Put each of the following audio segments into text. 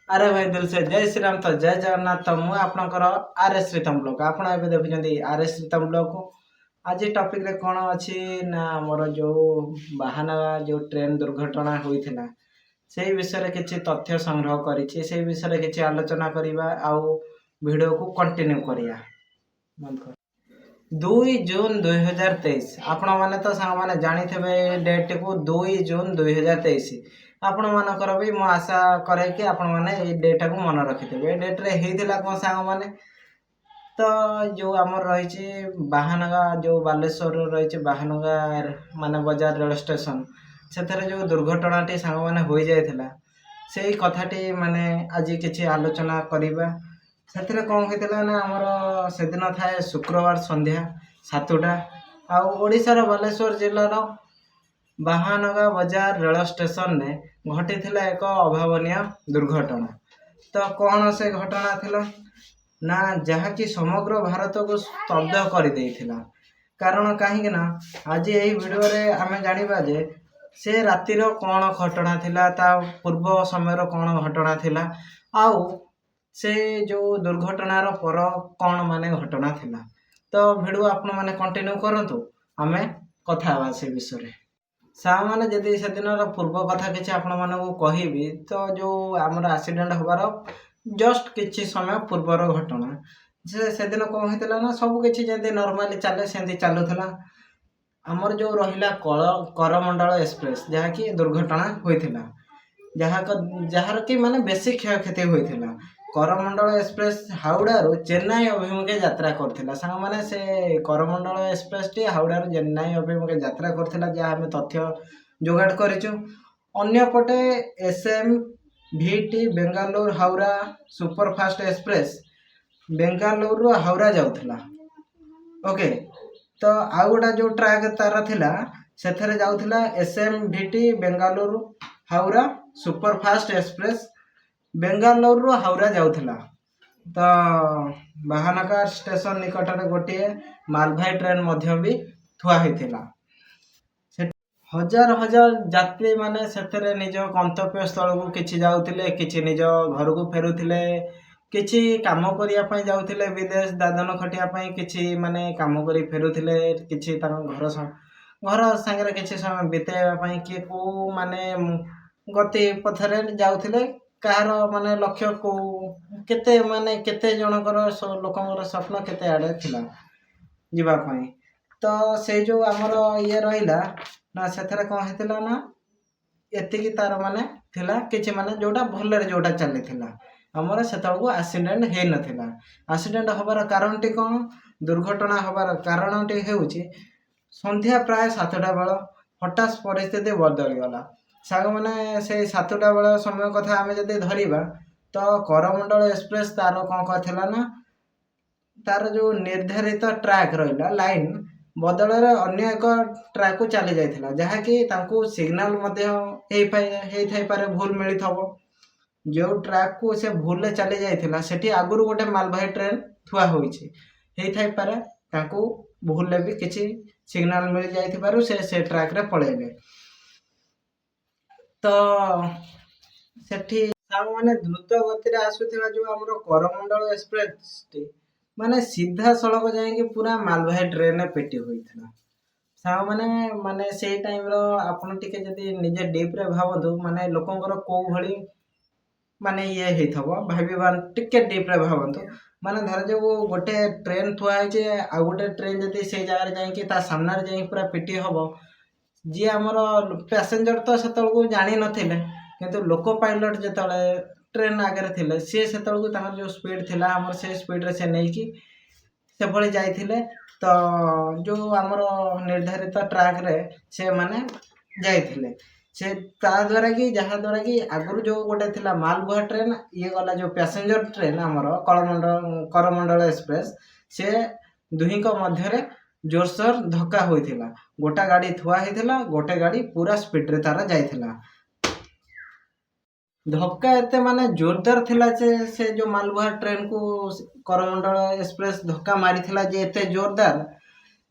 अरे भाई दिल से जय श्री राम तो जय जगन्नाथ तो मुझे आपणकर आर एस श्रीतम ब्लॉग आप देखुं आर एस श्रीतम ब्लॉग को आज टॉपिक रे कौन अच्छी ना मोर जो बाहाना जो ट्रेन दुर्घटना होता से विषय किसी तथ्य संग्रह करी से विषय किसी आलोचना करवा आउ वीडियो को कंटिन्यू करिया 2 जून 2023 आपण मैंने तो सांग मैंने जानी थे डेट को 2 जून 2023 आपण मानकर भी मु आशा करे कि आपण मैंने ये डेटा को मन रखिथे डेट रे हेइथिला कोन सांग मैंने तो जो आमर रही बाहानगा जो बालेश्वर रही बाहानगा माने बाजार रेल स्टेशन से जो दुर्घटनाटी सांग मैंने हो जाइथिला से कथाटी माने आज किसी आलोचना करवा से कौन होता ना आमर से दिन थाए शुक्रवार संध्या 7टा आशार बालेश्वर जिलार बाहानगा बाजार रेल स्टेशन ने घटी एक अभावन दुर्घटना। तो कौन से घटना थिला ना जहाँकि समग्र भारत को स्तब्ध कर देइथिला। कारण कहीं ना आज यही वीडियो रे आमे जानिबा जे से रातिर कौन घटना थिला ता पूर्व समय कौन घटना थिला आउ से जो दुर्घटनार पर कौन माने घटना थिला। तो वीडियो आपण माने कंटिन्यू करंतु आमे कथा बा से विषय साह मैंने जदि से दिन पूर्व कथा किसी आपण मानक कहबी तो जो आमर एक्सीडेंट हबार जस्ट किछि समय पूर्वर घटना से दिन कौन होता ना सब किसी जमी नॉर्मली चले से चलूला आमर जो रहा करमंडल एक्सप्रेस जहाँकि दुर्घटना होता जार कि माने बेसी क्षयक्षति होता करमंडल एक्सप्रेस हावड़ारू चेन्नई अभिमुखे यात्रा करथिला सांग माने से करमंडल एक्सप्रेस टी हावड़ारू चेन्नई अभिमुखे यात्रा करथिला जहाँ आम तथ्य जोगाड़ करिचु। अन्य पटे SM VT Bengaluru Howrah superfast express Bengaluru Howrah जाउथिला। ओके तो आउ गोटा जो ट्रैक तार थिला सेथरे जाउथिला SM VT Bengaluru Howrah superfast express Bengaluru Howrah जाउथिला। तो बाहानगा स्टेशन निकट में गोटे मालभाई ट्रेन मध्य भी थुआ होता हजार हजार यात्री माने से निज गंतव्य स्थल को किछि जाउथिले किछि निज घर को फेरुथिले किछि काम करिया जाउथिले विदेश दादन खटिया किछि माने काम करी फेरुथिले किछि घर संगे किछि समय बिताइबा किए को माने गति पथरे जाउथिले कहार माने लक्ष्य को केते माने केते जनकर लोकंर स्वप्न केते आड़े थिला जीवा पाई। तो से जो आमर ये रहिला ना सेथरे कौन होता ना एतिकी तार माने थिला किछि माने जोटा भलरे जोटा चली थिला आमर सेतळको एक्सीडेंट हे नथिला। एक्सीडेंट हबार कारणटी कौन दुर्घटना हबार कारणटी हेउची संध्या प्राय 7टा बेल हठात परिस्थिति बदली गला सांग मैंने से 7टा बेल समय कथा आम जब धरवा तो करमंडल एक्सप्रेस तार कौन करथिला ना तार जो निर्धारित ट्रैक रहा लाइन बदल अन्य एक ट्रैक को चली जाइथिला जहाँकि सिग्नाल पारे भूल मिली थबो जो ट्रैक को से भूल चली जाइथिला सेठी आगुरु गोटे मालवाही ट्रेन थुआ होइछि हेइ पारे तांको भूल भी किछि सिग्नाल मिल जाइथिबारु से ट्रैक रे पळेले। तो सेठी माने द्रुत गति आसुथिबा जो हमरो करमंडल एक्सप्रेस टी माने सीधा सड़क जाएंगे पूरा मालवाही ट्रेन पेटी होइथिला साव माने माने से टाइम रो आपण टिके जदी निजे डीप रे भाबदु माने लोकंकर को भली माने ये हेथबो भाबिबा टिके डीप रे भाबंतु माने धर जो गोटे ट्रेन थुआ है जे आ गोटे ट्रेन जदी से जगह जाएंगे ता सामने रे जाई पूरा पेटी हबो जी आमर पैसेंजर तो से जानी नथिले किंतु लोको पायलट जिते ट्रेन आगे थे सी से जो स्पीड थिला आमर से स्पीड रे से नहीं कि से भली जाइथिले तो जो आमर निर्धारित ट्रैक रे से माने जाइथिले से ता द्वारा कि जहाँ द्वारा कि आगुरी जो गोटे थिला मालबुहा ट्रेन ये गला जो पैसेंजर ट्रेन आमर करमंडल एक्सप्रेस से दुही मध्य जोरसोर धक्का होइथिला गोटा गाड़ी थुआ होइथिला गोटे गाड़ी पूरा स्पीड रे तारा जाइथिला धक्का एते माने जोरदार थिला से जो मालबुहा ट्रेन को करमंडल एक्सप्रेस धक्का मारिथिला जे एते जोरदार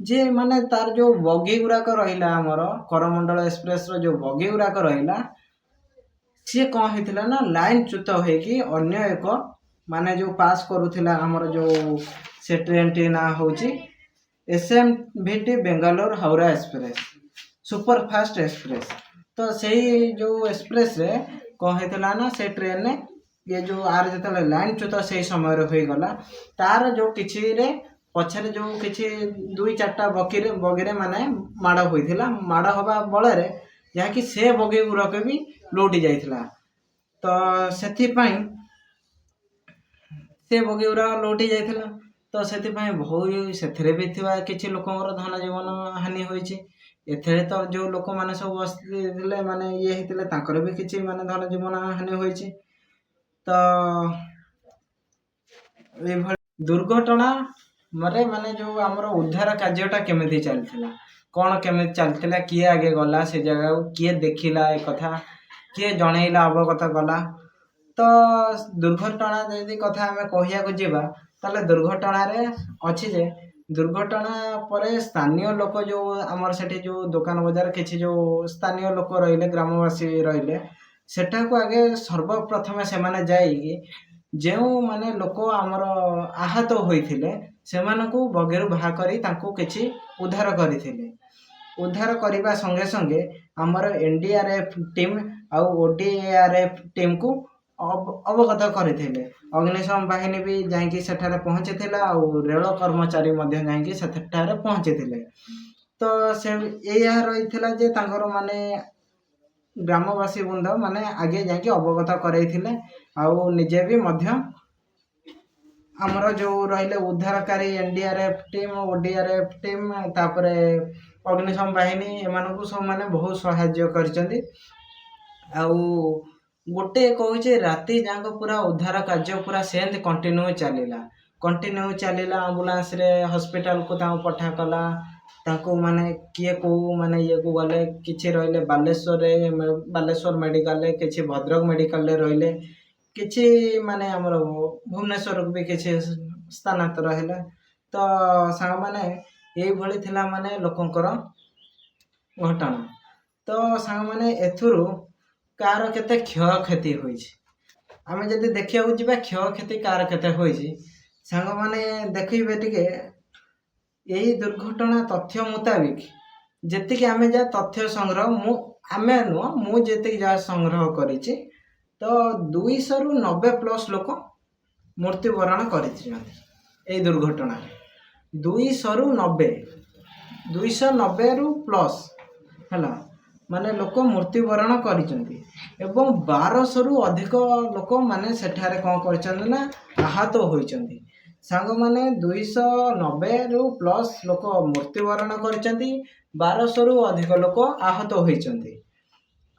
जे माने तार जो बगी गुराक रहिला हमर करमंडल एक्सप्रेस रो जो बगी गुराक रहिला सी कौन होता ना लाइन च्युत होगी अन्य एक माने जो पास करूला आमर जो से ट्रेन टी ना हूँ SMVT Bangalore Howrah express super fast express. तो सही जो एक्सप्रेस रे कौन होता ना से ट्रेन ने ये जो आर जो लाइन च्युत से समय हो गला तार जो किसी रे पछरे जो किसी 2-4टा बगीरे माने माड़ होता माड़ हवा बल जहाँकि से बगी गुरक भी लौटी जाइथिला। तो सेथिपाई से बगी गुरा लौटी जाइथिला। तो सेथिपाई बहुत से भी थिबा किछि लोकंर धन जीवन हानि होइछि। एथरे तो जो लोक माने सब बसले माने ये हेतिले तांकर भी किछि माने धन जीवन हानि होइछि। तो ये दुर्घटना मरे माने जो आमर उद्धार कार्यटा केमिति चलथिला कौन केमिति चलथिला किए आगे गला से जगह किए देखिला ए कथा किए जणैला अवगत गला। तो दुर्घटना यदि कथा आम कहिया को जीवा ताले दुर्घटना रे अछि जे दुर्घटना परे स्थानीय लोक जो आमर सेठी जो दुकान बाजार किछि जो स्थानीय लोक रहिले ग्रामवासी रहिले सेटा को आगे सर्वप्रथम से माने जाई जो माने लोक आमर आहत होइथिले सेमानकु बगेरु बाहा करी तांको किछि उद्धार करिथिले। उद्धार करने संगे संगे आमर NDRF टीम आउ ODRF टीम को अवगत करते अग्निशम बाहिनी भी जाकि सेठारे पहुँची रेल कर्मचारी जाकि सेठारे पहुँची। तो से यह रही जे तांकर माने ग्रामवासी बृंद माने आगे जाकि अवगत करैथिले आउ निजे भी मध्य आमर जो रहिले उद्धारकारी NDRF टीम ODRF टीम तापरे अग्निशम बाहिनी एमानकु सब माने बहुत सहाय्य करचंदी। आउ गोटे कहूचे राति जाक पूरा उद्धार कार्य पूरा सेंत कंटिन्यू चलीला एम्बुलेंस रे हॉस्पिटल को ताऊ पठा कला ताको माने किए को माने ये को गले किछि रहिले बालेश्वर मेडिकल रे किछि भद्रक मेडिकल रे रहिले किछि माने हमर भुवनेश्वर भी किछि स्थानांतर हैला। तो सांग माने यही भली थिला माने लोकंकर घटना। तो सांग माने एथुरु कार केते क्षय क्षति होइछि आमे जदि देखिया जिबा क्षय क्षति कार केते होइछि सांग माने देखिबे टिके यही दुर्घटना तथ्य मुताबिक जेतिक आमे जा तथ्य संग्रह मु जेतिक जा संग्रह करिछि तो 200 रु 90 प्लस लोक मृत्युवरण करिछि एई दुर्घटना 200 रु 90 290 रु प्लस हैला माने लोक मृत्युवरण करिसंती एवं 1200 रु अधिक लोक माने सेठारे कोन करचंती ना आहत होइचंती। सांग माने 290 रु प्लस लोक मृत्युवरण करिसंती 1200 रु अधिक लोक आहत होइचंती।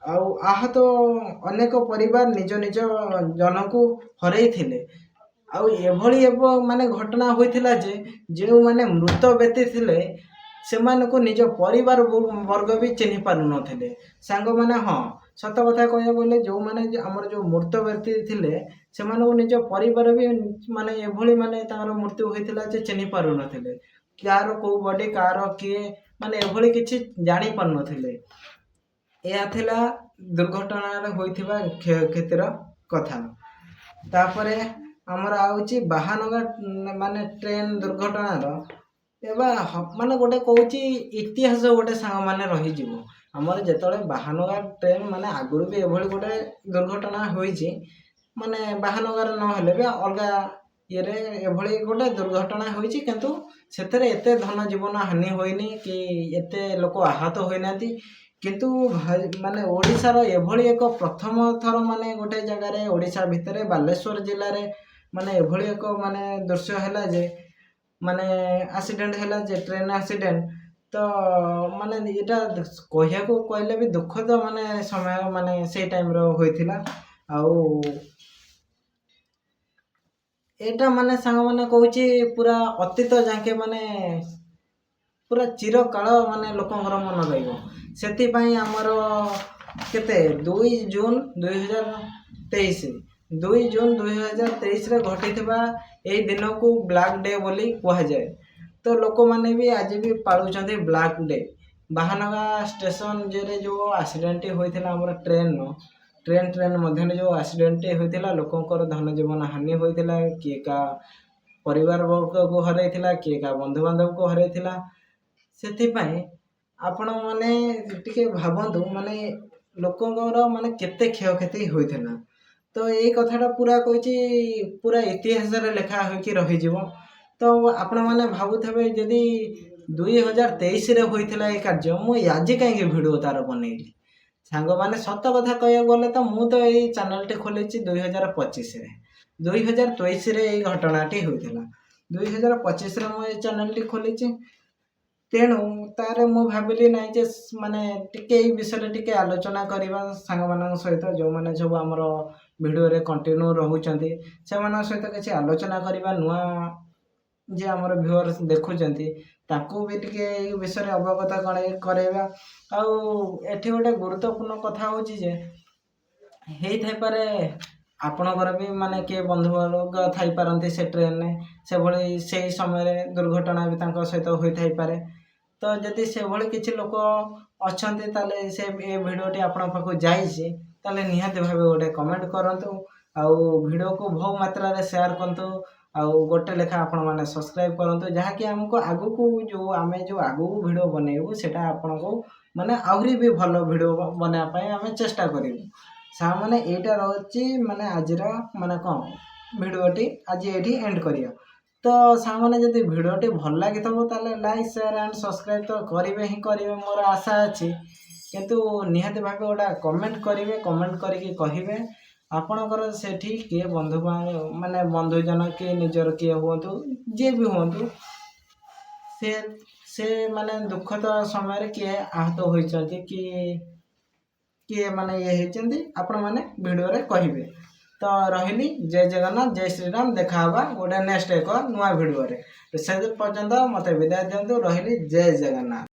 आउ आहत अनेक परिवार निज निज जन को हरई थिले। आउ एभली माने घटना होइथिला जे जो माने मृत व्यक्ति थिले सेमानकु निज परिवार वर्ग भी चिन्हि पारु नथिले। सांग माने हाँ सत कथा कहया बोले जो माने हमर जो मृत व्यक्ति थिले सेमानकु निज परिवार भी माने एभली माने तार मृत्यु होइथिला जे चिन्हि पारु नथिले कार को बॉडी कार किए माने एभली किछि जानि पारु नथिले। या थिला दुर्घटना रे होइथिबा क्षतिर कथा। तापरे हमर आउची बाहानगा माने ट्रेन दुर्घटना रो एबा माने गोटे कहूची इतिहास गोटे सांग माने रही जीवो हमर जेतले बाहानगा ट्रेन माने आगुरु भी एभली गोटे दुर्घटना होईची माने बाहानगार न हेले भी अलगा ये रे एभली गोटे दुर्घटना होईची किंतु सेतरे एते धन जीवन हानि होइनी कि एते लोक आहत होइनाती किंतु माने ओडिसा रो एभली एक प्रथम थर माने गोटे जगह रे ओडिसा भितरे बालेश्वर जिल्ला रे माने एभली एक माने दृश्य हैला जे माने एक्सीडेंट हैला जे ट्रेन एक्सीडेंट। तो माने एटा कहिया को कहले भी दुखद माने समय माने से टाइम रो होइथिला। आउ एटा माने सांग माने कहूची पूरा अतीत जाके माने पूरा चिरकाल माने लोकंकर मन रहिबो। सेति पई हमर केते 2 जून 2023 2 जून 2023 रे घटिथिबा एई दिन को ब्लैक डे बोली कहा जाए। तो लोक माने भी आज भी पालुचंती ब्लैक डे। बाहानगा स्टेशन जे जो एक्सीडेंट होइथिला हमर ट्रेन नो ट्रेन मध्य जो एक्सीडेंट होता लोकंर धन जीवन हानि होता किए का परिवार वर्ग को हरइला किए का बंधु बांधव को हरइला से आपण मैंने टिके भावतु माने लोकंर माने केते क्षयक्षति होता तो यही कथाटा पूरा कही पूरा इतिहास लेखा होकि रही तो आपण मैंने भावुथे जदि 2023 होता ये कार्य मुझे आज कहीं भिडियो तार बनइली सांग मैंने सत कथा कह गले तो मुझे तो यही चैनल खोली 2025 2023 यही घटनाटी होता 2025 मुझे चैनल खोली तेणु तार मु भाविली ना जे माने टिके ए विषय टिके आलोचना करवा सांग मान सहित जो मैंने सब आमर भिडियो रे कंटिन्यू रोचंती से सहित किसी आलोचना करवा नुआ जे आमर व्यूअर्स देखुचंती ताकू भी टिके ए विषय अवगत करवा आउ एठी गोटे गुरुत्वपूर्ण कथा होची जे हेई थाई पारे आपणकर भी माने किए बंधु वर्ग थाई पारंती से ट्रेन ने से भली से समय दुर्घटना भी तांको सहित होई थाई पारे तो जदि से भली किछि लोक अछंती ताले से ए भिडियोटी आपण पाखु जाइछि ताले निहाती भाबे गोटे कमेंट करंतु आउ भिडियो को बहु मात्रा रे शेयर करंतु आउ गोटे लेखा आपण माने सब्सक्राइब करंतु जहा कि हमको आगु को जो आमे जो आगु भिडियो बनेबु सेटा आपण को माने आहुरी भी भलो भिडियो बना पाए आमे चेष्टा करिबु सा माने एटा रहछि माने आजिर माने कोन भिडियोटी आज एठी एंड करिया तो सा माने जदि भिडियोटी भल लागि तबो ताले लाइक शेयर एंड सब्सक्राइब तो करिवे ही करिवे मोर आशा अछि किंतु निहाती भाबे ओडा कमेंट करिवे कमेंट करिके कहिवे आपणकर सेठी किए बंधु माने बंधुजन किए निजर किए हुंतु जे भी हुंतु से माने दुखद समय किए आहत होइचंती कि किए माने ये होइचंती आपण माने वीडियो रे कहिवे तो रहिली जय जगन्नाथ जय श्री राम देखा होगा गोटे नेक्स्ट एक नुआ वीडियो रे से पर्यंत मते विदाय दियंतु रहिली जय जगन्नाथ।